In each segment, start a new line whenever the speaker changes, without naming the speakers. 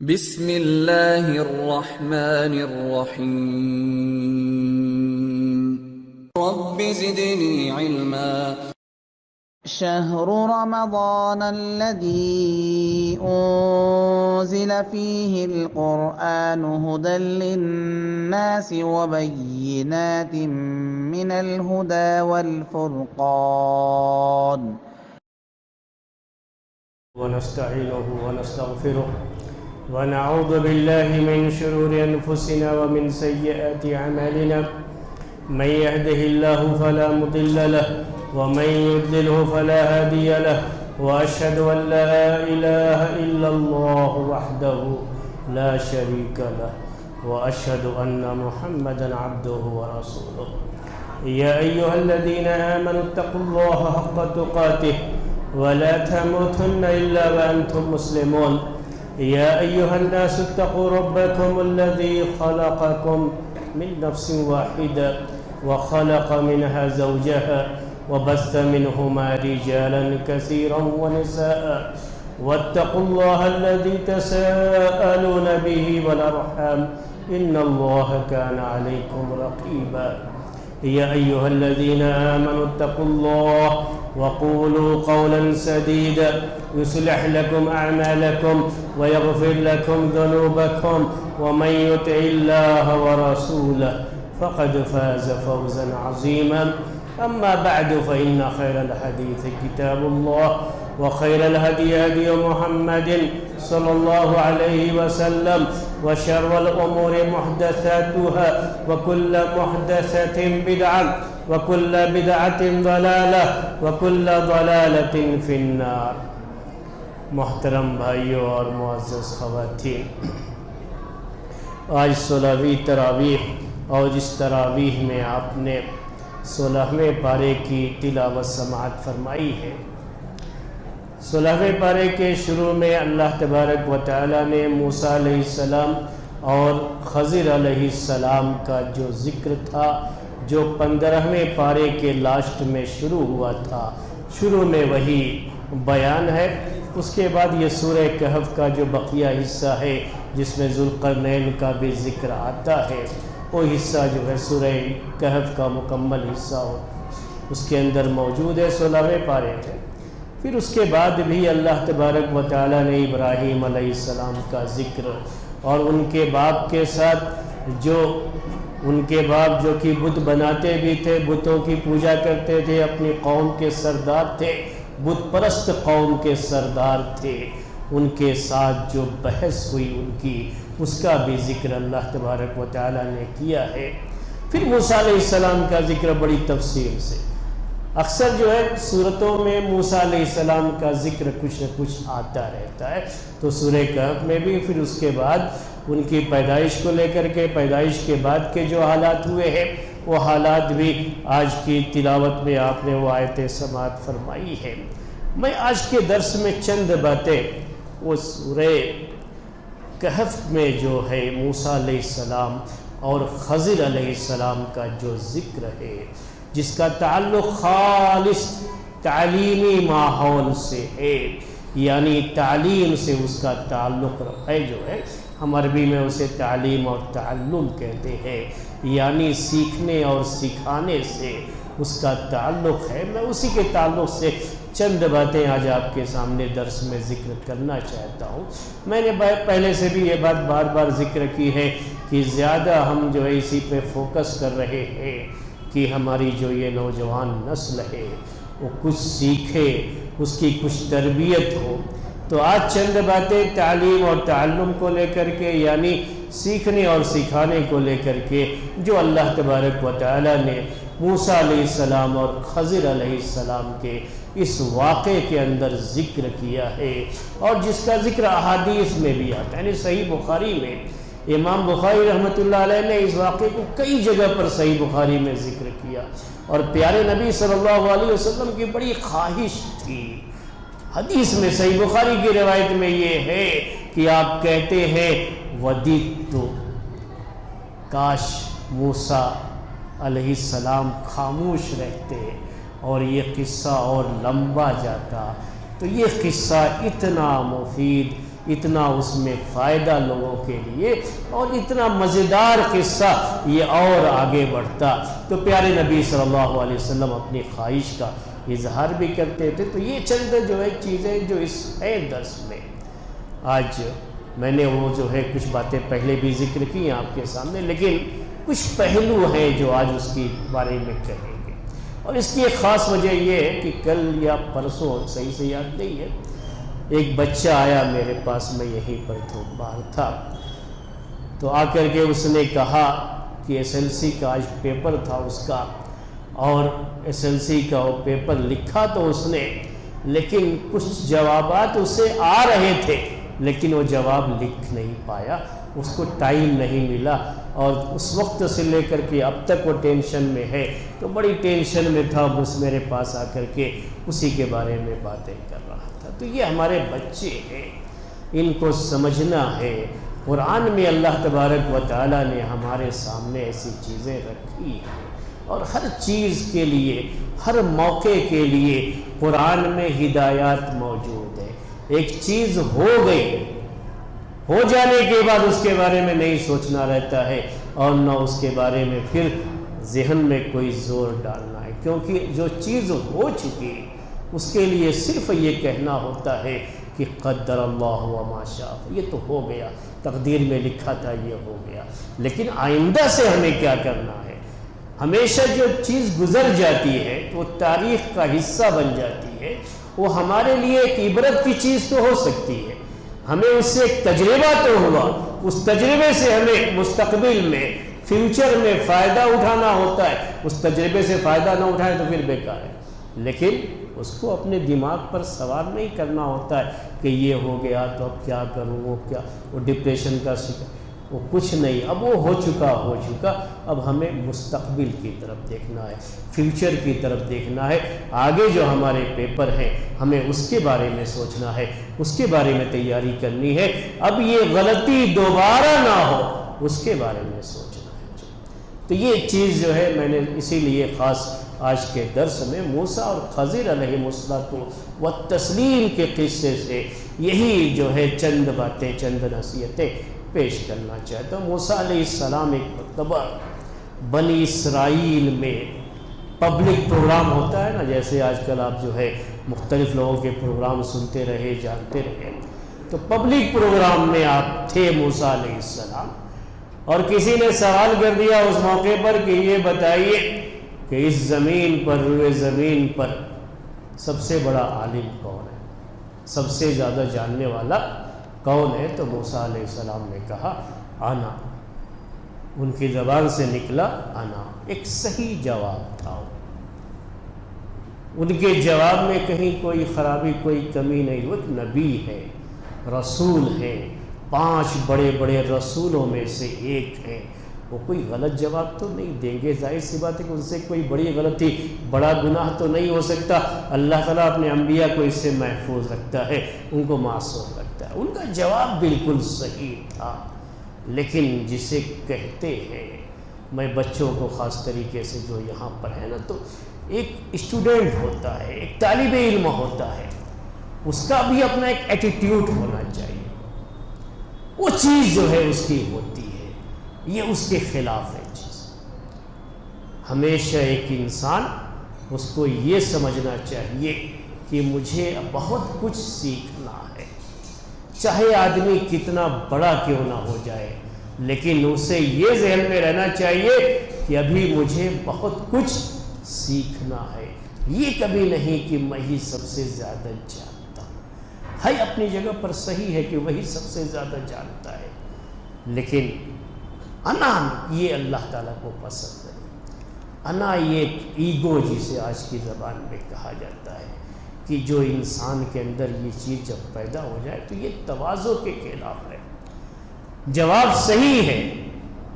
بسم اللہ الرحمن الرحیم رب زدنی علما
شهر رمضان الذي أنزل فيه القرآن هدى للناس وبينات من الهدى والفرقان
ونستعينه ونستغفره ونعوذ بالله من شرور أنفسنا ومن سيئات أعمالنا من يهده الله فلا مضل له ومن يضلله فلا هادي له وأشهد أن لا إله إلا الله وحده لا شريك له وأشهد أن محمدا عبده ورسوله يا أيها الذين آمنوا اتقوا الله حق تقاته ولا تموتن إلا وأنتم مسلمون يا أيها الناس اتقوا ربكم الذي خلقكم من نفس واحدة وخلق منها زوجها وبث منهما رجالا كثيرا ونساء واتقوا الله الذي تساءلون به والأرحام إن الله كان عليكم رقيبا يا أيها الذين آمنوا اتقوا الله وقولوا قولا سديدا يصلح لكم أعمالكم ويغفر لكم ذنوبكم ومن يطع الله ورسوله فقد فاز فوزا عظيما أما بعد فإن خير الحديث كتاب الله وخير الهدي هدي محمد صلى الله عليه وسلم وشر الأمور محدثاتها وكل محدثة بدعة وكل بدعة ضلالة وكل ضلالة في النار. محترم بھائیوں اور معزز خواتین، آج 16ویں تراویح اور جس تراویح میں آپ نے 16ویں پارے کی تلاوت سماعت فرمائی ہے. 16ویں پارے کے شروع میں اللہ تبارک و تعالی نے موسیٰ علیہ السلام اور خضر علیہ السلام کا جو ذکر تھا جو 15ویں پارے کے لاسٹ میں شروع ہوا تھا، شروع میں وہی بیان ہے. اس کے بعد یہ سورہ کہف کا جو بقیہ حصہ ہے جس میں ذوالقرنین کا بھی ذکر آتا ہے، وہ حصہ جو ہے سورہ کہف کا مکمل حصہ ہو اس کے اندر موجود ہے 16ویں پارے میں. پھر اس کے بعد بھی اللہ تبارک و تعالی نے ابراہیم علیہ السلام کا ذکر اور ان کے باپ کے ساتھ جو کہ بت بناتے بھی تھے، بتوں کی پوجا کرتے تھے، اپنی قوم کے سردار تھے، بت پرست قوم کے سردار تھے، ان کے ساتھ جو بحث ہوئی ان کی، اس کا بھی ذکر اللہ تبارک و تعالی نے کیا ہے. پھر موسیٰ علیہ السلام کا ذکر بڑی تفصیل سے. اکثر جو ہے صورتوں میں موسیٰ علیہ السلام کا ذکر کچھ نہ کچھ آتا رہتا ہے، تو سورہ کہف میں بھی، پھر اس کے بعد ان کی پیدائش کو لے کر کے، پیدائش کے بعد کے جو حالات ہوئے ہیں وہ حالات بھی آج کی تلاوت میں آپ نے وہ آیتیں سماعت فرمائی ہے. میں آج کے درس میں چند باتیں وہ سورہ کہف میں جو ہے موسیٰ علیہ السلام اور خضر علیہ السلام کا جو ذکر ہے، جس کا تعلق خالص تعلیمی ماحول سے ہے، یعنی تعلیم سے اس کا تعلق ہے. جو ہے ہم عربی میں اسے تعلیم اور تعلم کہتے ہیں، یعنی سیکھنے اور سکھانے سے اس کا تعلق ہے. میں اسی کے تعلق سے چند باتیں آج آپ کے سامنے درس میں ذکر کرنا چاہتا ہوں. میں نے پہلے سے بھی یہ بات بار بار ذکر کی ہے کہ زیادہ ہم جو ہے اسی پہ فوکس کر رہے ہیں کہ ہماری جو یہ نوجوان نسل ہے وہ کچھ سیکھے، اس کی کچھ تربیت ہو. تو آج چند باتیں تعلیم اور تعلم کو لے کر کے، یعنی سیکھنے اور سکھانے کو لے کر کے، جو اللہ تبارک و تعالی نے موسیٰ علیہ السلام اور خضر علیہ السلام کے اس واقعے کے اندر ذکر کیا ہے، اور جس کا ذکر احادیث میں بھی آتا ہے. یعنی صحیح بخاری میں امام بخاری رحمۃ اللہ علیہ نے اس واقعے کو کئی جگہ پر صحیح بخاری میں ذکر کیا، اور پیارے نبی صلی اللہ علیہ وسلم کی بڑی خواہش تھی. حدیث میں صحیح بخاری کی روایت میں یہ ہے کہ آپ کہتے ہیں ودیت، کاش موسیٰ علیہ السلام خاموش رہتے اور یہ قصہ اور لمبا جاتا. تو یہ قصہ اتنا مفید، اتنا اس میں فائدہ لوگوں کے لیے اور اتنا مزیدار قصہ یہ اور آگے بڑھتا تو پیارے نبی صلی اللہ علیہ وسلم اپنی خواہش کا اظہار بھی کرتے تھے۔ تو یہ چند جو ہے چیزیں جو اس ہے درس میں، آج میں نے وہ جو ہے کچھ باتیں پہلے بھی ذکر کی ہیں آپ کے سامنے، لیکن کچھ پہلو ہیں جو آج اس کے بارے میں کہیں گے۔ اور اس کی ایک خاص وجہ یہ ہے کہ کل یا پرسوں صحیح سے یاد نہیں ہے، ایک بچہ آیا میرے پاس، میں یہیں پر باہر تھا، تو آ کر کے اس نے کہا کہ ایس ایل سی کا آج پیپر تھا اس کا، اور ایس ایل سی کا وہ پیپر لکھا تو اس نے، لیکن کچھ جوابات اسے آ رہے تھے لیکن وہ جواب لکھ نہیں پایا، اس کو ٹائم نہیں ملا، اور اس وقت سے لے کر کے اب تک وہ ٹینشن میں ہے، تو بڑی ٹینشن میں تھا، بس میرے پاس آ کر کے اسی کے بارے میں باتیں کر رہا تھا۔ تو یہ ہمارے بچے ہیں، ان کو سمجھنا ہے۔ قرآن میں اللہ تبارک و تعالیٰ نے ہمارے سامنے ایسی چیزیں رکھی ہیں، اور ہر چیز کے لیے، ہر موقع کے لیے قرآن میں ہدایات موجود ہے۔ ایک چیز ہو گئی، ہو جانے کے بعد اس کے بارے میں نہیں سوچنا رہتا ہے، اور نہ اس کے بارے میں پھر ذہن میں کوئی زور ڈالنا ہے، کیونکہ جو چیز ہو چکی اس کے لیے صرف یہ کہنا ہوتا ہے کہ قدر اللہ و ما شاء، یہ تو ہو گیا، تقدیر میں لکھا تھا، یہ ہو گیا۔ لیکن آئندہ سے ہمیں کیا کرنا ہے؟ ہمیشہ جو چیز گزر جاتی ہے وہ تاریخ کا حصہ بن جاتی ہے، وہ ہمارے لیے ایک عبرت کی چیز تو ہو سکتی ہے، ہمیں اس سے ایک تجربہ تو ہوا، اس تجربے سے ہمیں مستقبل میں، فیوچر میں فائدہ اٹھانا ہوتا ہے۔ اس تجربے سے فائدہ نہ اٹھائے تو پھر بیکار ہے، لیکن اس کو اپنے دماغ پر سوار نہیں کرنا ہوتا ہے کہ یہ ہو گیا تو اب کیا کروں، وہ ڈپریشن کا شکار، وہ کچھ نہیں، اب وہ ہو چکا، اب ہمیں مستقبل کی طرف دیکھنا ہے، فیوچر کی طرف دیکھنا ہے، آگے جو ہمارے پیپر ہیں ہمیں اس کے بارے میں سوچنا ہے، اس کے بارے میں تیاری کرنی ہے، اب یہ غلطی دوبارہ نہ ہو اس کے بارے میں سوچنا ہے۔ تو یہ چیز جو ہے میں نے اسی لیے خاص آج کے درس میں موسیٰ اور خضر علیہ السلام و تسلیم کے قصے سے یہی جو ہے چند باتیں، چند نصیحتیں پیش کرنا چاہتا ہوں۔ موسیٰ علیہ السلام ایک مرتبہ بنی اسرائیل میں پبلک پروگرام ہوتا ہے نا، جیسے آج کل آپ جو ہے مختلف لوگوں کے پروگرام سنتے رہے، جانتے رہے، تو پبلک پروگرام میں آپ تھے موسیٰ علیہ السلام، اور کسی نے سوال کر دیا اس موقع پر کہ یہ بتائیے کہ اس زمین پر، روئے زمین پر سب سے بڑا عالم کون ہے، سب سے زیادہ جاننے والا کون ہے؟ تو موسیٰ علیہ السلام نے کہا انا، ان کی زبان سے نکلا انا، ایک صحیح جواب تھا، ان کے جواب میں کہیں کوئی خرابی، کوئی کمی نہیں، وہ ایک نبی ہے، رسول ہے، 5 بڑے بڑے رسولوں میں سے ایک ہیں، وہ کوئی غلط جواب تو نہیں دیں گے، ظاہر سی بات ہے کہ ان سے کوئی بڑی غلطی، بڑا گناہ تو نہیں ہو سکتا، اللہ تعالیٰ اپنے انبیاء کو اس سے محفوظ رکھتا ہے، ان کو معصوم رکھتا ہے۔ ان کا جواب بالکل صحیح تھا، لیکن جسے کہتے ہیں، میں بچوں کو خاص طریقے سے جو یہاں پر ہے نا، تو ایک اسٹوڈنٹ ہوتا ہے، ایک طالب علم ہوتا ہے، اس کا بھی اپنا ایک ایٹیٹیوڈ ہونا چاہیے، وہ چیز جو ہے اس کی ہوتی ہے، یہ اس کے خلاف ہے چیز۔ ہمیشہ ایک انسان اس کو یہ سمجھنا چاہیے کہ مجھے بہت کچھ سیکھنا ہے، چاہے آدمی کتنا بڑا کیوں نہ ہو جائے، لیکن اسے یہ ذہن میں رہنا چاہیے کہ ابھی مجھے بہت کچھ سیکھنا ہے، یہ کبھی نہیں کہ میں ہی سب سے زیادہ جانتا ہوں۔ ہے اپنی جگہ پر صحیح ہے کہ وہی سب سے زیادہ جانتا ہے، لیکن انا یہ اللہ تعالیٰ کو پسند ہے۔ انا یہ ایک ایگو جسے آج کی زبان میں کہا جاتا ہے، کہ جو انسان کے اندر یہ چیز جب پیدا ہو جائے تو یہ تواضع کے خلاف ہے۔ جواب صحیح ہے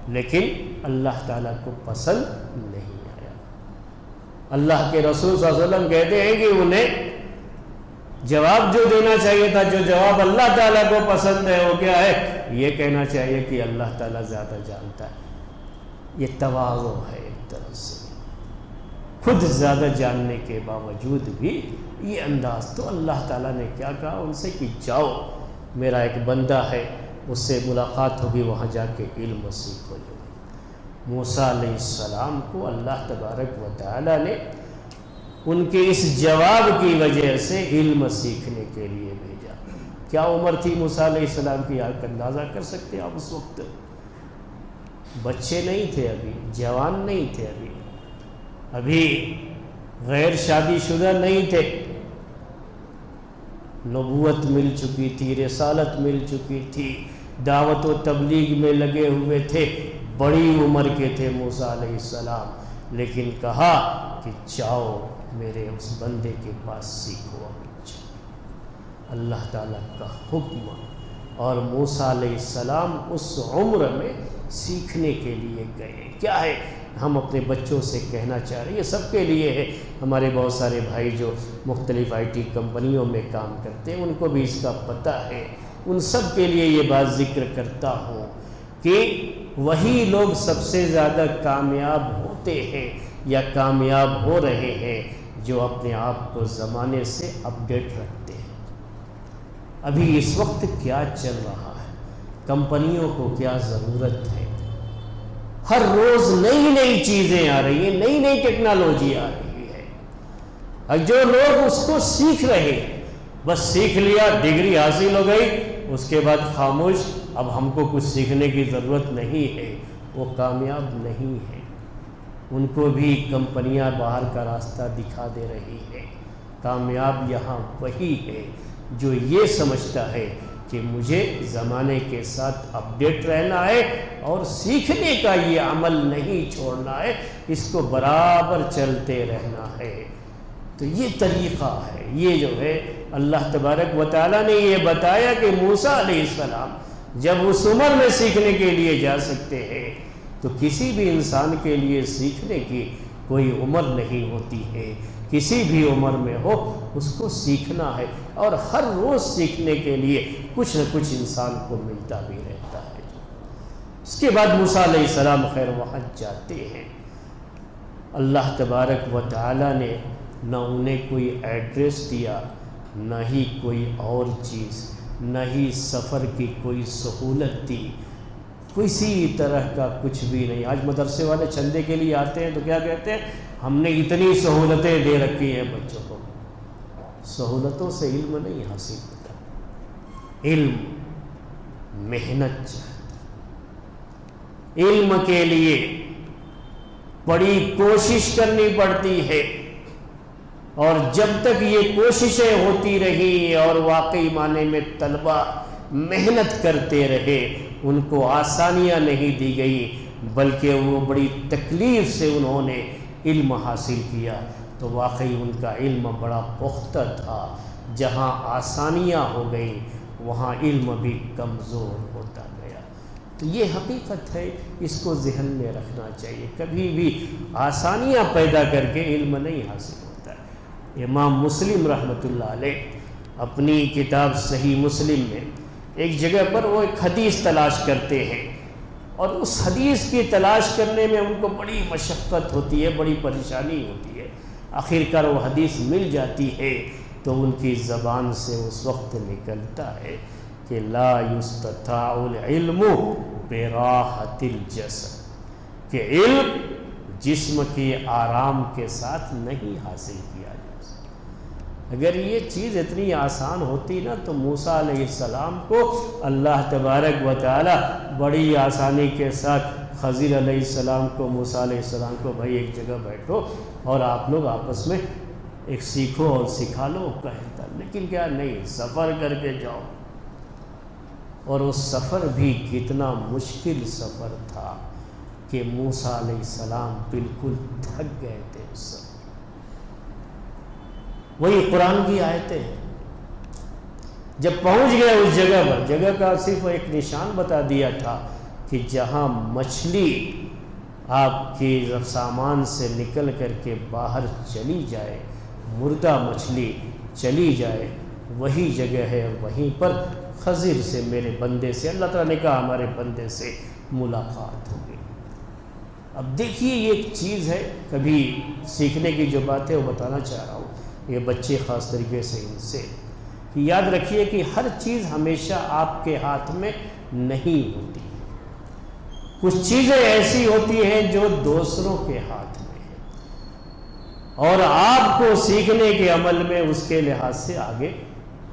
لیکن اللہ تعالیٰ کو پسند نہیں آیا۔ اللہ کے رسول صلی اللہ علیہ وسلم کہتے ہیں کہ انہیں جواب جو دینا چاہیے تھا، جو جواب اللہ تعالیٰ کو پسند ہے، وہ کیا ہے؟ یہ کہنا چاہیے کہ اللہ تعالیٰ زیادہ جانتا ہے۔ یہ تواضع ہے ایک طرح سے، خود زیادہ جاننے کے باوجود بھی یہ انداز۔ تو اللہ تعالیٰ نے کیا کہا ان سے کہ جاؤ میرا ایک بندہ ہے، اس سے ملاقات ہوگی، وہاں جا کے علم سیکھو۔ موسیٰ علیہ السلام کو اللہ تبارک و تعالی نے ان کے اس جواب کی وجہ سے علم سیکھنے کے لیے بھیجا۔ کیا عمر تھی موسیٰ علیہ السلام کی، آپ اندازہ کر سکتے ہیں آپ؟ اس وقت بچے نہیں تھے، ابھی جوان نہیں تھے، ابھی غیر شادی شدہ نہیں تھے، نبوت مل چکی تھی، رسالت مل چکی تھی، دعوت و تبلیغ میں لگے ہوئے تھے، بڑی عمر کے تھے موسیٰ علیہ السلام، لیکن کہا کہ جاؤ میرے اس بندے کے پاس سیکھو۔ اللہ تعالیٰ کا حکم، اور موسیٰ علیہ السلام اس عمر میں سیکھنے کے لیے گئے۔ کیا ہے ہم اپنے بچوں سے کہنا چاہ رہے ہیں، یہ سب کے لیے ہے، ہمارے بہت سارے بھائی جو مختلف IT کمپنیوں میں کام کرتے ہیں ان کو بھی اس کا پتہ ہے، ان سب کے لیے یہ بات ذکر کرتا ہوں کہ وہی لوگ سب سے زیادہ کامیاب ہوتے ہیں یا کامیاب ہو رہے ہیں جو اپنے آپ کو زمانے سے اپڈیٹ رکھتے ہیں۔ ابھی اس وقت کیا چل رہا ہے، کمپنیوں کو کیا ضرورت ہے، ہر روز نئی نئی چیزیں آ رہی ہیں، نئی نئی ٹیکنالوجی آ رہی ہے، اور جو لوگ اس کو سیکھ رہے ہیں، بس سیکھ لیا، ڈگری حاصل ہو گئی، اس کے بعد خاموش، اب ہم کو کچھ سیکھنے کی ضرورت نہیں ہے، وہ کامیاب نہیں ہے۔ ان کو بھی کمپنیاں باہر کا راستہ دکھا دے رہی ہے۔ کامیاب یہاں وہی ہے جو یہ سمجھتا ہے کہ مجھے زمانے کے ساتھ اپڈیٹ رہنا ہے اور سیکھنے کا یہ عمل نہیں چھوڑنا ہے، اس کو برابر چلتے رہنا ہے۔ تو یہ طریقہ ہے، یہ جو ہے اللہ تبارک و تعالیٰ نے یہ بتایا کہ موسیٰ علیہ السلام جب اس عمر میں سیکھنے کے لیے جا سکتے ہیں تو کسی بھی انسان کے لیے سیکھنے کی کوئی عمر نہیں ہوتی ہے، کسی بھی عمر میں ہو اس کو سیکھنا ہے، اور ہر روز سیکھنے کے لیے کچھ نہ کچھ انسان کو ملتا بھی رہتا ہے۔ اس کے بعد موسیٰ علیہ السلام خیر وہاں جاتے ہیں، اللہ تبارک و تعالیٰ نے نہ انہیں کوئی ایڈریس دیا، نہ ہی کوئی اور چیز، نہ ہی سفر کی کوئی سہولت دی، کسی طرح کا کچھ بھی نہیں۔ آج مدرسے والے چندے کے لیے آتے ہیں تو کیا کہتے ہیں، ہم نے اتنی سہولتیں دے رکھی ہیں بچوں کو۔ سہولتوں سے علم نہیں حاصل ہوتا، علم محنت چاہتا، علم کے لیے بڑی کوشش کرنی پڑتی ہے، اور جب تک یہ کوششیں ہوتی رہی اور واقعی معنی میں طلبہ محنت کرتے رہے، ان کو آسانیاں نہیں دی گئی بلکہ وہ بڑی تکلیف سے انہوں نے علم حاصل کیا، تو واقعی ان کا علم بڑا پختہ تھا۔ جہاں آسانیاں ہو گئیں وہاں علم بھی کمزور ہوتا گیا۔ تو یہ حقیقت ہے، اس کو ذہن میں رکھنا چاہیے، کبھی بھی آسانیاں پیدا کر کے علم نہیں حاصل ہوتا ہے۔ امام مسلم رحمۃ اللہ علیہ اپنی کتاب صحیح مسلم میں ایک جگہ پر وہ ایک حدیث تلاش کرتے ہیں، اور اس حدیث کی تلاش کرنے میں ان کو بڑی مشقت ہوتی ہے، بڑی پریشانی ہوتی ہے۔ آخر کار وہ حدیث مل جاتی ہے تو ان کی زبان سے اس وقت نکلتا ہے کہ لا یستطاع العلم براحت الجسد، کہ علم جسم کے آرام کے ساتھ نہیں حاصل کیا جا سکتا۔ اگر یہ چیز اتنی آسان ہوتی نا تو موسیٰ علیہ السلام کو اللہ تبارک و تعالی بڑی آسانی کے ساتھ، خضر علیہ السلام کو، موسیٰ علیہ السلام کو، بھائی ایک جگہ بیٹھو اور آپ لوگ آپس میں ایک سیکھو اور سکھا لو کہتا، لیکن کیا نہیں، سفر کر کے جاؤ، اور وہ سفر بھی کتنا مشکل سفر تھا کہ موسیٰ علیہ السلام بالکل تھک گئے تھے اس سفر۔ وہی قرآن کی آیتیں ہیں، جب پہنچ گئے اس جگہ پر، جگہ کا صرف ایک نشان بتا دیا تھا کہ جہاں مچھلی آپ کی سامان سے نکل کر کے باہر چلی جائے، مردہ مچھلی چلی جائے، وہی جگہ ہے، اور وہیں پر خضر سے، میرے بندے سے، اللہ تعالیٰ نے کہا ہمارے بندے سے ملاقات ہوگی۔ اب دیکھیے یہ ایک چیز ہے، کبھی سیکھنے کی جو بات ہے وہ بتانا چاہ رہا ہوں، یہ بچے خاص طریقے سے ان سے، یاد رکھیے کہ ہر چیز ہمیشہ آپ کے ہاتھ میں نہیں ہوتی، کچھ چیزیں ایسی ہوتی ہیں جو دوسروں کے ہاتھ میں ہیں، اور آپ کو سیکھنے کے عمل میں اس کے لحاظ سے آگے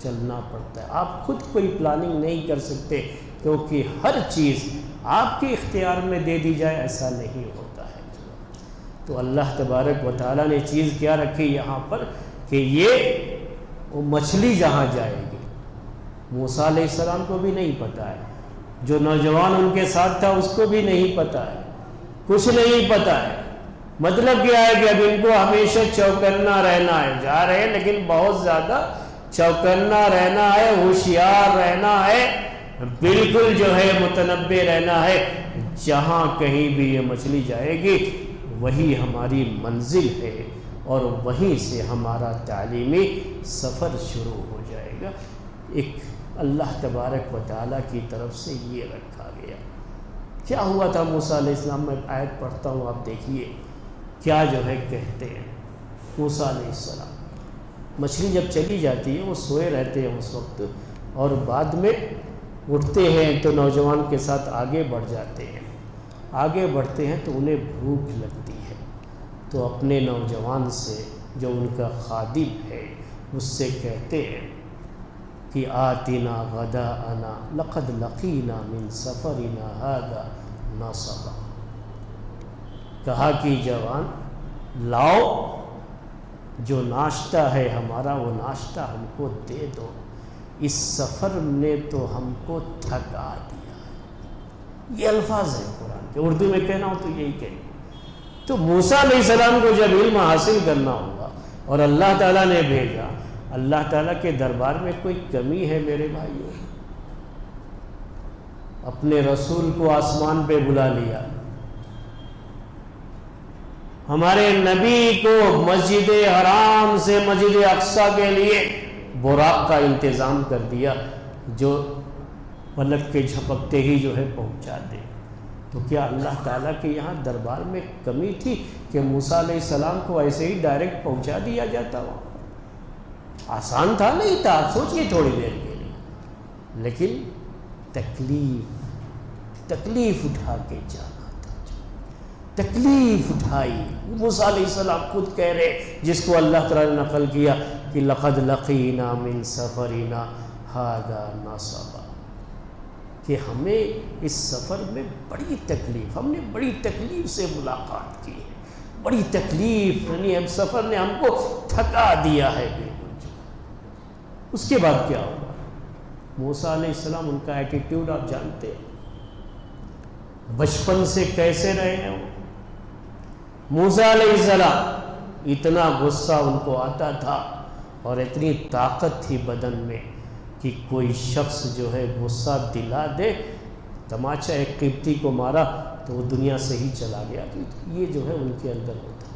چلنا پڑتا ہے۔ آپ خود کوئی پلاننگ نہیں کر سکتے، کیونکہ ہر چیز آپ کے اختیار میں دے دی جائے ایسا نہیں ہوتا ہے۔ تو اللہ تبارک و تعالیٰ نے چیز کیا رکھی یہاں پر کہ یہ وہ مچھلی جہاں جائے گی، موسیٰ علیہ السلام کو بھی نہیں پتا ہے، جو نوجوان ان کے ساتھ تھا اس کو بھی نہیں پتا ہے، کچھ نہیں پتا ہے۔ مطلب کیا ہے کہ اب ان کو ہمیشہ چوکنا رہنا ہے، جا رہے ہیں لیکن بہت زیادہ چوکنا رہنا ہے، ہوشیار رہنا ہے، بالکل جو ہے متنبہ رہنا ہے۔ جہاں کہیں بھی یہ مچھلی جائے گی وہی ہماری منزل ہے، اور وہیں سے ہمارا تعلیمی سفر شروع ہو جائے گا۔ ایک اللہ تبارک و تعالیٰ کی طرف سے یہ رکھا گیا۔ کیا ہوا تھا موسیٰ علیہ السلام؟ میں آیت پڑھتا ہوں، آپ دیکھیے کیا جو ہے کہتے ہیں موسیٰ علیہ السلام۔ مچھلی جب چلی جاتی ہے وہ سوئے رہتے ہیں اس وقت، اور بعد میں اٹھتے ہیں تو نوجوان کے ساتھ آگے بڑھ جاتے ہیں۔ آگے بڑھتے ہیں تو انہیں بھوک لگتی ہے، تو اپنے نوجوان سے جو ان کا خادم ہے اس سے کہتے ہیں کہ آتنا غداءنا لقد لقینا من سفرنا هذا نصبا۔ کہا کہ جوان لاؤ جو ناشتہ ہے ہمارا، وہ ناشتہ ہم کو دے دو، اس سفر نے تو ہم کو تھکا دیا۔ یہ الفاظ ہیں قرآن کے، اردو میں کہنا ہو تو یہی کہیں۔ تو موسیٰ علیہ السلام کو جب علم حاصل کرنا ہوگا اور اللہ تعالیٰ نے بھیجا، اللہ تعالیٰ کے دربار میں کوئی کمی ہے میرے بھائیوں؟ اپنے رسول کو آسمان پہ بلا لیا، ہمارے نبی کو مسجد حرام سے مسجد اقصیٰ کے لیے براق کا انتظام کر دیا، جو پلک کے جھپکتے ہی جو ہے پہنچا دے۔ تو کیا اللہ تعالیٰ کے یہاں دربار میں کمی تھی کہ موسیٰ علیہ السلام کو ایسے ہی ڈائریکٹ پہنچا دیا جاتا ہو؟ آسان تھا؟ نہیں تھا، سوچیے تھوڑی دیر کے لیے، لیکن تکلیف اٹھا کے جانا تھا، تکلیف اٹھائی۔ موسیٰ علیہ السلام خود کہہ رہے، جس کو اللہ تعالیٰ نے نقل کیا کہ لقد لقینا من سفرنا هذا نصبا، کہ ہمیں اس سفر میں بڑی تکلیف، ہم نے بڑی تکلیف سے ملاقات کی ہے، بڑی تکلیف، یعنی ہم سفر نے ہم کو تھکا دیا ہے بالکل۔ اس کے بعد کیا ہوا؟ موسیٰ علیہ السلام، ان کا ایٹیٹیوڈ آپ جانتے ہیں، بچپن سے کیسے رہے ہیں وہ۔ موسیٰ علیہ السلام اتنا غصہ ان کو آتا تھا اور اتنی طاقت تھی بدن میں کہ کوئی شخص جو ہے غصہ دلا دے، تماچا ایک قبطی کو مارا تو وہ دنیا سے ہی چلا گیا، تو یہ جو ہے ان کے اندر ہوتا۔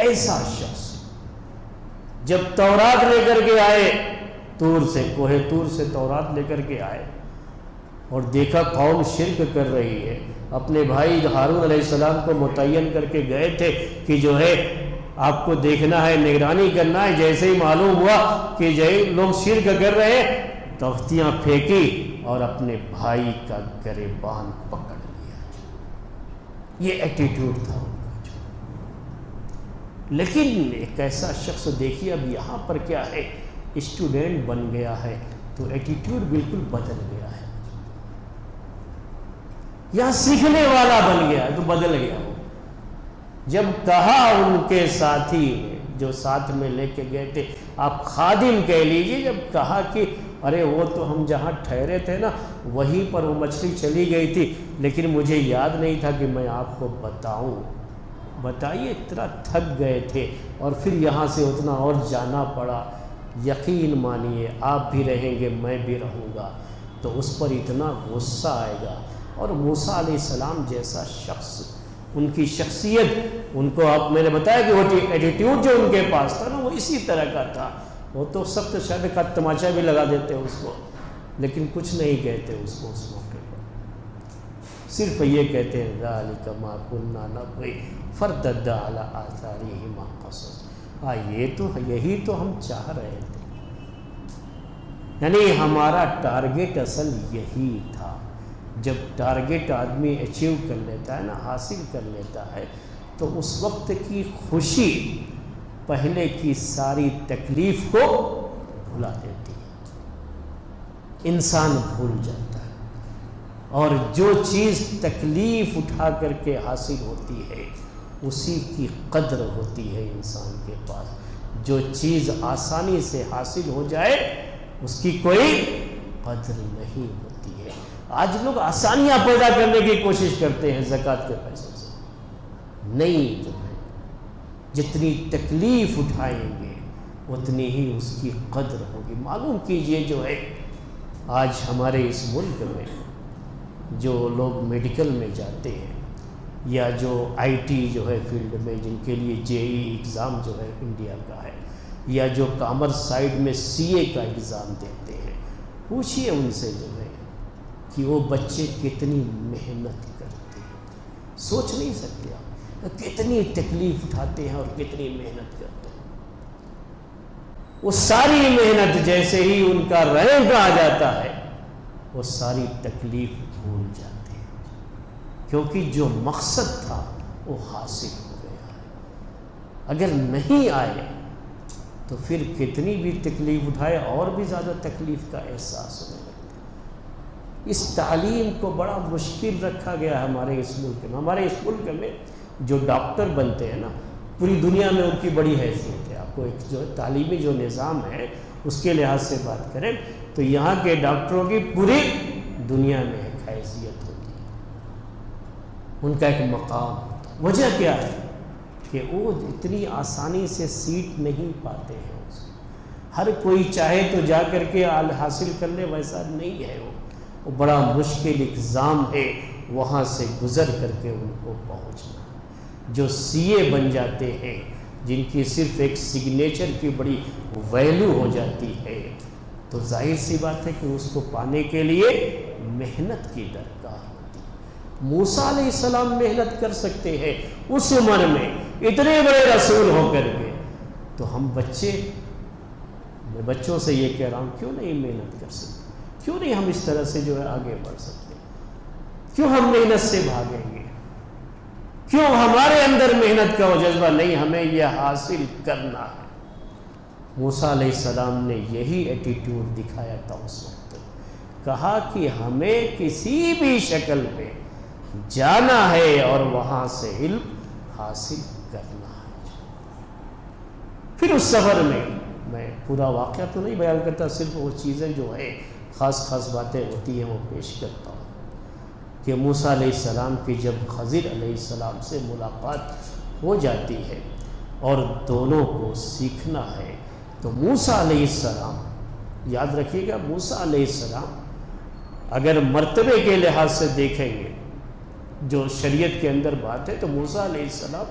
ایسا شخص جب تورات لے کر کے آئے طور سے، کوہ طور سے تورات لے کر کے آئے اور دیکھا قوم شرک کر رہی ہے، اپنے بھائی ہارون علیہ السلام کو متعین کر کے گئے تھے کہ جو ہے آپ کو دیکھنا ہے، نگرانی کرنا ہے۔ جیسے ہی معلوم ہوا کہ جو لوگ شرک کر رہے ہیں، تختیاں پھینکی اور اپنے بھائی کا گریبان پکڑ لیا۔ یہ ایٹیٹیوڈ تھا ان کا۔ لیکن ایک ایسا شخص دیکھیے، اب یہاں پر کیا ہے، اسٹوڈنٹ بن گیا ہے تو ایٹیٹیوڈ بالکل بدل گیا ہے، یہاں سیکھنے والا بن گیا ہے تو بدل گیا وہ۔ جب کہا ان کے ساتھی جو ساتھ میں لے کے گئے تھے، آپ خادم کہہ لیجیے، جب کہا کہ ارے وہ تو ہم جہاں ٹھہرے تھے نا وہیں پر وہ مچھلی چلی گئی تھی، لیکن مجھے یاد نہیں تھا کہ میں آپ کو بتاؤں۔ بتائیے، اتنا تھک گئے تھے اور پھر یہاں سے اتنا اور جانا پڑا۔ یقین مانیے آپ بھی رہیں گے، میں بھی رہوں گا، تو اس پر اتنا غصہ آئے گا۔ اور موسیٰ علیہ السلام جیسا شخص، ان کی شخصیت، ان کو آپ میں نے بتایا کہ وہ ایٹیٹیوڈ جو ان کے پاس تھا نا وہ اسی طرح کا تھا۔ وہ تو سخت شد کا تماچا بھی لگا دیتے اس کو، لیکن کچھ نہیں کہتے اس کو اس موقع پر، صرف یہ کہتے ہیں ذَلِكَ مَا كُنَّا نَبْغِي فَارْتَدَّ عَلَىٰ آثَارِهِمَا قَصَصًا۔ یہی تو ہم چاہ رہے تھے، یعنی ہمارا ٹارگٹ اصل یہی تھا. جب ٹارگٹ آدمی اچیو کر لیتا ہے نا، حاصل کر لیتا ہے، تو اس وقت کی خوشی پہلے کی ساری تکلیف کو بھلا دیتی ہے، انسان بھول جاتا ہے. اور جو چیز تکلیف اٹھا کر کے حاصل ہوتی ہے اسی کی قدر ہوتی ہے انسان کے پاس. جو چیز آسانی سے حاصل ہو جائے اس کی کوئی قدر نہیں ہوتی ہے. آج لوگ آسانیاں پیدا کرنے کی کوشش کرتے ہیں زکوٰۃ کے پیسوں سے. نہیں، جو ہے جتنی تکلیف اٹھائیں گے اتنی ہی اس کی قدر ہوگی. معلوم کیجئے جو ہے آج ہمارے اس ملک میں جو لوگ میڈیکل میں جاتے ہیں یا جو آئی ٹی جو ہے فیلڈ میں، جن کے لیے JEE ایگزام جو ہے انڈیا کا ہے، یا جو کامرس سائڈ میں CA کا ایگزام دیتے ہیں، پوچھئے ان سے جو ہے کہ وہ بچے کتنی محنت کرتے ہیں. سوچ نہیں سکتے آپ کتنی تکلیف اٹھاتے ہیں اور کتنی محنت کرتے ہیں. وہ ساری محنت جیسے ہی ان کا رینک آ جاتا ہے وہ ساری تکلیف بھول جاتے ہیں، کیونکہ جو مقصد تھا وہ حاصل ہو گیا ہے. اگر نہیں آئے تو پھر کتنی بھی تکلیف اٹھائے اور بھی زیادہ تکلیف کا احساس ہونے لگتا ہے. اس تعلیم کو بڑا مشکل رکھا گیا ہے ہمارے اس ملک میں. ہمارے اس ملک میں جو ڈاکٹر بنتے ہیں نا، پوری دنیا میں ان کی بڑی حیثیت ہے. آپ کو ایک جو تعلیمی جو نظام ہے اس کے لحاظ سے بات کریں تو یہاں کے ڈاکٹروں کی پوری دنیا میں ایک حیثیت ہوتی ہے، ان کا ایک مقام ہوتا ہے. وجہ کیا ہے کہ وہ اتنی آسانی سے سیٹ نہیں پاتے ہیں. ہر کوئی چاہے تو جا کر کے حاصل کر لے، ویسا نہیں ہے. وہ بڑا مشکل اگزام ہے، وہاں سے گزر کر کے ان کو پہنچنا. جو CA بن جاتے ہیں، جن کی صرف ایک سگنیچر کی بڑی ویلیو ہو جاتی ہے، تو ظاہر سی بات ہے کہ اس کو پانے کے لیے محنت کی درکار ہوتی ہے. موسیٰ علیہ السلام محنت کر سکتے ہیں اس عمر میں، اتنے بڑے رسول ہو کر کے، تو ہم میں بچوں سے یہ کہہ رہا ہوں کیوں نہیں محنت کر سکتے؟ کیوں نہیں ہم اس طرح سے جو ہے آگے بڑھ سکتے؟ کیوں ہم محنت سے بھاگیں گے؟ کیوں ہمارے اندر محنت کا وہ جذبہ نہیں؟ ہمیں یہ حاصل کرنا ہے. موسیٰ علیہ السلام نے یہی ایٹیٹیوڈ دکھایا تھا اس وقت. کہا کہ ہمیں کسی بھی شکل میں جانا ہے اور وہاں سے علم حاصل کرنا ہے. پھر اس سفر میں پورا واقعہ تو نہیں بیان کرتا، صرف وہ چیزیں جو ہے خاص باتیں ہوتی ہیں وہ پیش کرتا ہوں. کہ موسیٰ علیہ السلام کی جب خضر علیہ السلام سے ملاقات ہو جاتی ہے اور دونوں کو سیکھنا ہے، تو موسیٰ علیہ السلام، یاد رکھیے گا، موسیٰ علیہ السلام اگر مرتبے کے لحاظ سے دیکھیں گے، جو شریعت کے اندر بات ہے، تو موسیٰ علیہ السلام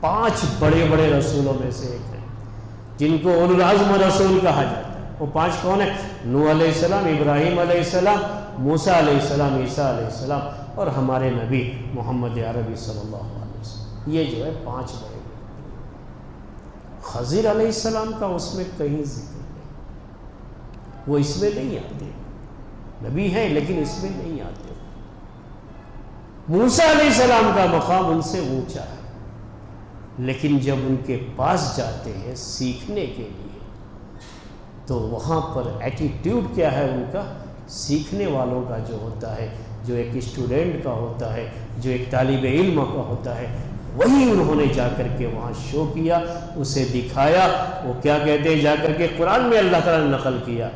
5 بڑے رسولوں میں سے ایک ہیں جن کو اولو العزم رسول کہا جاتا ہے. وہ 5 کون ہیں؟ نوح علیہ السلام، ابراہیم علیہ السلام، موسیٰ علیہ السلام، عیسیٰ علیہ السلام، اور ہمارے نبی محمد عربی صلی اللہ علیہ وسلم. یہ جو ہے 5 بڑے. خضر علیہ السلام کا اس میں کہیں ذکر نہیں، وہ اس میں نہیں آتے. نبی ہیں لیکن اس میں نہیں آتے. موسیٰ علیہ السلام کا مقام ان سے اونچا ہے، لیکن جب ان کے پاس جاتے ہیں سیکھنے کے لیے تو وہاں پر ایٹیٹیوڈ کیا ہے ان کا؟ سیکھنے والوں کا جو ہوتا ہے، جو ایک اسٹوڈنٹ کا ہوتا ہے، جو ایک طالب علم کا ہوتا ہے، وہی انہوں نے جا کر کے وہاں شو کیا، اسے دکھایا. وہ کیا کہتے ہیں جا کر کے؟ قرآن میں اللہ تعالیٰ نے نقل کیا.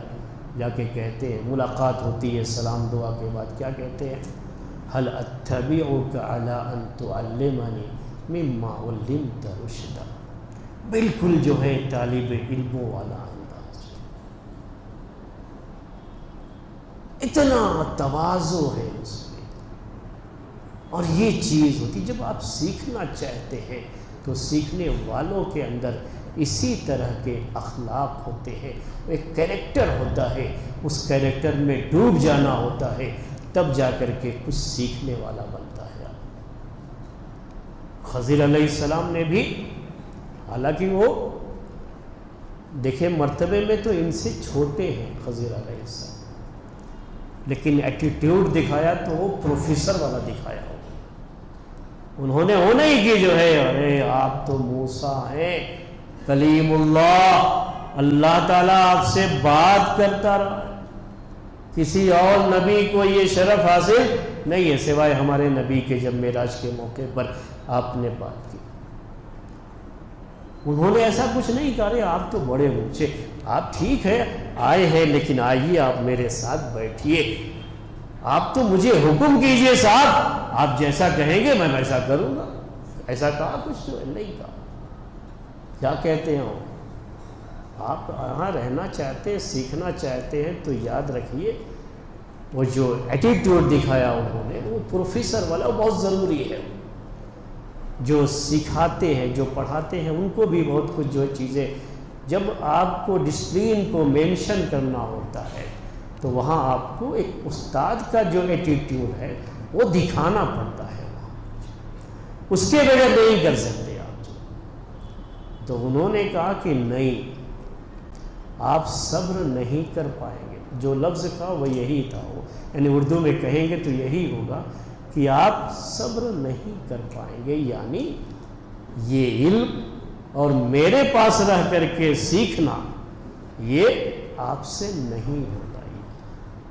جا کے کہتے ہیں، ملاقات ہوتی ہے سلام دعا کے بعد، کیا کہتے ہیں؟ هل اتبعک علی ان تعلمنی مما علمت رشدا. بالکل جو ہے طالب علموں والا انداز، اتنا تواضع ہے اس میں. اور یہ چیز ہوتی، جب آپ سیکھنا چاہتے ہیں تو سیکھنے والوں کے اندر اسی طرح کے اخلاق ہوتے ہیں. ایک کیریکٹر ہوتا ہے، اس کیریکٹر میں ڈوب جانا ہوتا ہے، تب جا کر کے کچھ سیکھنے والا بنتا ہے. خضر علیہ السلام نے بھی، حالانکہ وہ دیکھیں مرتبے میں تو ان سے چھوٹے ہیں خضر علیہ السلام، لیکن ایٹیٹیوڈ دکھایا تو وہ پروفیسر والا دکھایا ہو. انہوں نے ہونا ہی کی جو ہے ارے آپ تو موسیٰ ہیں کلیم اللہ، اللہ تعالیٰ آپ سے بات کرتا رہا ہے. کسی اور نبی کو یہ شرف حاصل نہیں ہے سوائے ہمارے نبی کے، جب معراج کے موقع پر آپ نے بات کی. انہوں نے ایسا کچھ نہیں کہا رہے آپ تو بڑے اونچے، آپ ٹھیک ہے آئے ہیں لیکن آئیے آپ میرے ساتھ بیٹھیے، آپ تو مجھے حکم کیجئے صاحب، آپ جیسا کہیں گے میں ویسا کروں گا. ایسا کہا کچھ تو نہیں کہا. کیا کہتے ہیں آپ یہاں رہنا چاہتے ہیں، سیکھنا چاہتے ہیں تو یاد رکھیے وہ جو ایٹیٹیوڈ دکھایا انہوں نے وہ پروفیسر والا، وہ بہت ضروری ہے. جو سکھاتے ہیں جو پڑھاتے ہیں ان کو بھی بہت کچھ جو چیزیں، جب آپ کو ڈسپلین کو مینشن کرنا ہوتا ہے تو وہاں آپ کو ایک استاد کا جو ایٹیٹیوڈ ہے وہ دکھانا پڑتا ہے، اس کے بغیر نہیں کر سکتے آپ. تو انہوں نے کہا کہ نہیں آپ صبر نہیں کر پائیں گے. جو لفظ تھا وہ یہی تھا، وہ یعنی اردو میں کہیں گے تو یہی ہوگا کہ آپ صبر نہیں کر پائیں گے، یعنی یہ علم اور میرے پاس رہ کر کے سیکھنا یہ آپ سے نہیں ہوتا.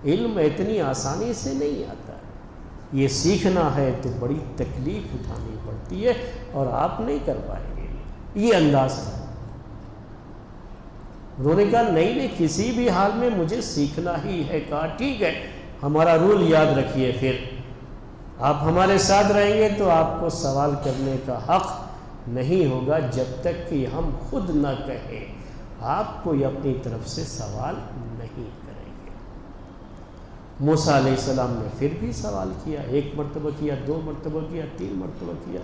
علم اتنی آسانی سے نہیں آتا ہے، یہ سیکھنا ہے تو بڑی تکلیف اٹھانی پڑتی ہے اور آپ نہیں کر پائیں گے. یہ انداز تھا. انہوں نے کہا نہیں کسی بھی حال میں مجھے سیکھنا ہی ہے. کہا ٹھیک ہے ہمارا رول یاد رکھیے، پھر آپ ہمارے ساتھ رہیں گے تو آپ کو سوال کرنے کا حق نہیں ہوگا جب تک کہ ہم خود نہ کہیں. آپ کوئی اپنی طرف سے سوال نہیں کریں گے. موسیٰ علیہ السلام نے پھر بھی سوال کیا، 1 مرتبہ کیا، 2 مرتبہ کیا، 3 مرتبہ کیا،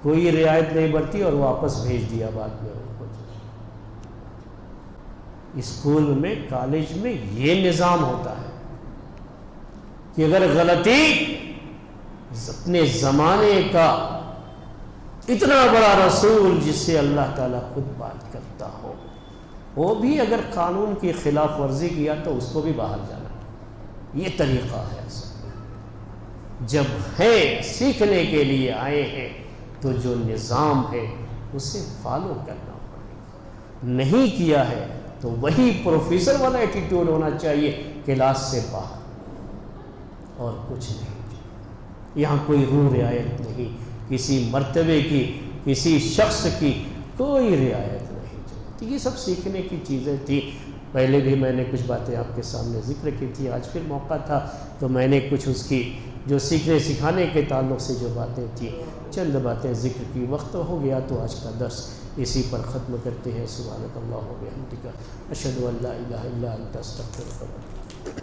کوئی رعایت نہیں برتی اور واپس بھیج دیا بعد میں ان کو. اسکول میں کالج میں یہ نظام ہوتا ہے کہ اگر غلطی اپنے زمانے کا اتنا بڑا رسول جس سے اللہ تعالیٰ خود بات کرتا ہو وہ بھی اگر قانون کی خلاف ورزی کیا تو اس کو بھی باہر جانا. یہ طریقہ ہے. جب ہے سیکھنے کے لیے آئے ہیں تو جو نظام ہے اسے فالو کرنا پڑے گا. نہیں کیا ہے تو وہی پروفیسر والا ایٹیٹیوڈ ہونا چاہیے کلاس سے باہر اور کچھ نہیں. یہاں کوئی روح رعایت نہیں، کسی مرتبے کی کسی شخص کی کوئی رعایت نہیں. تو یہ سب سیکھنے کی چیزیں تھیں. پہلے بھی میں نے کچھ باتیں آپ کے سامنے ذکر کی تھی، آج پھر موقع تھا تو میں نے کچھ اس کی جو سیکھنے سکھانے کے تعلق سے جو باتیں تھیں چند باتیں ذکر کی. وقت ہو گیا تو آج کا درس اسی پر ختم کرتے ہیں. سبحانک اللہم و بحمدک اشہد ان لا الہ الا انت استغفرک.